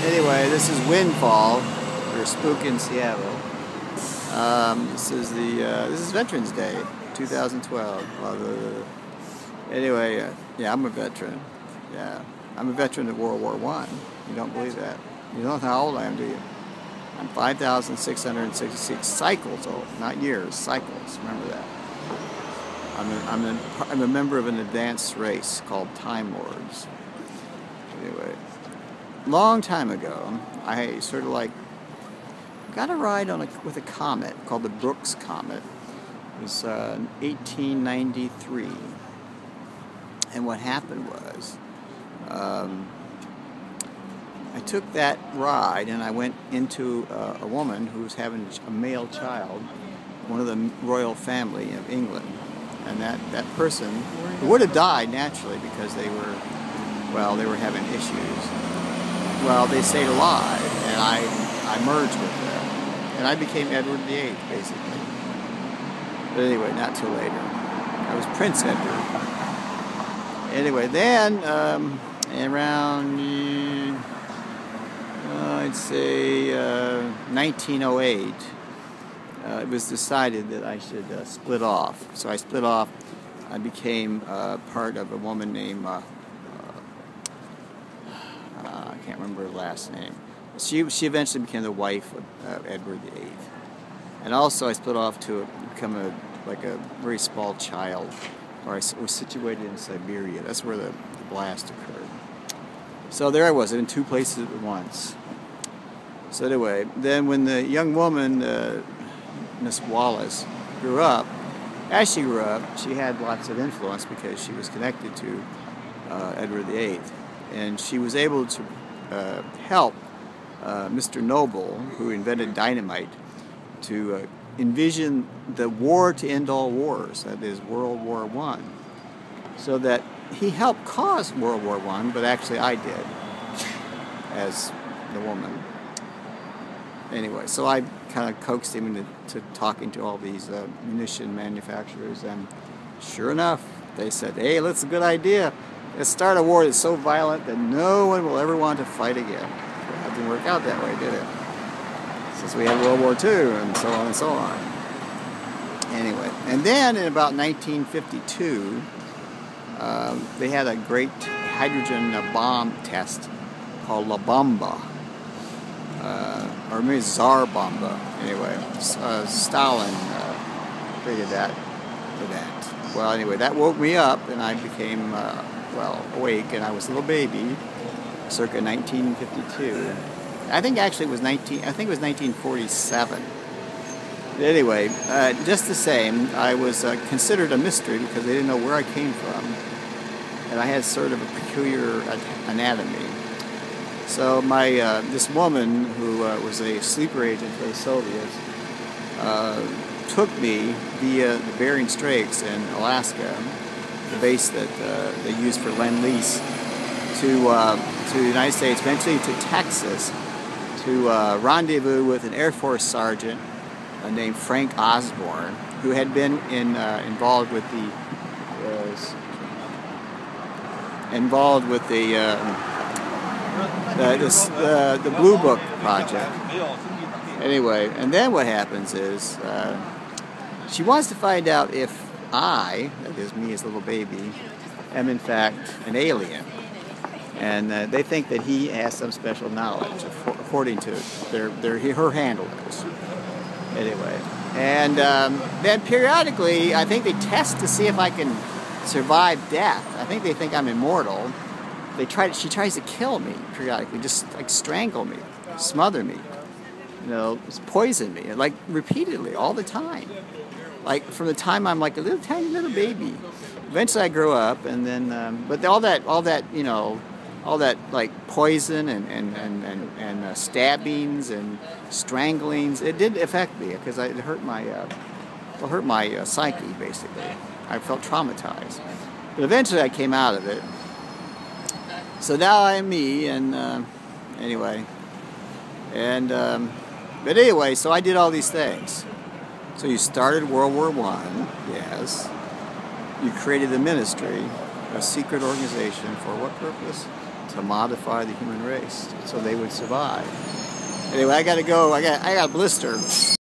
Anyway, this is Windfall for Spook in Seattle. This is Veterans Day, 2012. Anyway, yeah, I'm a veteran. Yeah, I'm a veteran of World War I. You don't believe that? You don't know how old I am, do you? I'm 5,666 cycles old, not years, cycles. Remember that. I'm a member of an advanced race called Time Lords. Anyway, long time ago, I sort of like got a ride with a comet called the Brooks Comet. It was 1893, and what happened was I took that ride and I went into a woman who was having a male child, one of the royal family of England, and that person would have died naturally because they were having issues. Well, they stayed alive, and I merged with them, and I became Edward VIII, basically. But anyway, not till later. I was Prince Edward. Anyway, then around I'd say 1908, it was decided that I should split off. So I split off. I became part of a woman named I can't remember her last name. She eventually became the wife of Edward VIII. And also I split off to become a very small child, where I was situated in Siberia. That's where the blast occurred. So there I was, in two places at once. So anyway, then when the young woman, Miss Wallace, grew up, as she grew up, she had lots of influence because she was connected to Edward VIII. And she was able to help Mr. Noble, who invented dynamite, to envision the war to end all wars, that is World War I. So that he helped cause World War I, but actually I did, as the woman. Anyway, so I kind of coaxed him into talking to all these munition manufacturers, and sure enough, they said, hey, that's a good idea. Let's start a war that's so violent that no one will ever want to fight again. It didn't work out that way, did it? Since we had World War II and so on and so on. Anyway, and then in about 1952, they had a great hydrogen bomb test called La Bomba, or maybe Tsar Bomba. Anyway, Stalin created that event. Well, anyway, that woke me up, and I became awake, and I was a little baby, circa 1952. I think actually it was 1947. But anyway, just the same, I was considered a mystery because they didn't know where I came from, and I had sort of a peculiar anatomy. So this woman who was a sleeper agent for the Soviets took me via the Bering Straits in Alaska, the base that they used for Lend-Lease, to the United States, eventually to Texas, to rendezvous with an Air Force sergeant named Frank Osborne, who had been involved with the Blue Book project. Anyway, and then what happens is she wants to find out if I, that is me as a little baby, am in fact an alien. And they think that he has some special knowledge, according to her handlers. Anyway, and then periodically, I think they test to see if I can survive death. I think they think I'm immortal. She tries to kill me periodically, just like strangle me, smother me, poison me, like repeatedly, all the time. Like from the time I'm like a tiny little baby. Eventually I grow up, and then, but all that like poison and stabbings and stranglings, it did affect me because it hurt my psyche basically. I felt traumatized, but eventually I came out of it. So now I am me, and but anyway, so I did all these things. So you started World War I, yes. You created a ministry, a secret organization for what purpose? to modify the human race so they would survive. Anyway, I gotta go. I got a blister.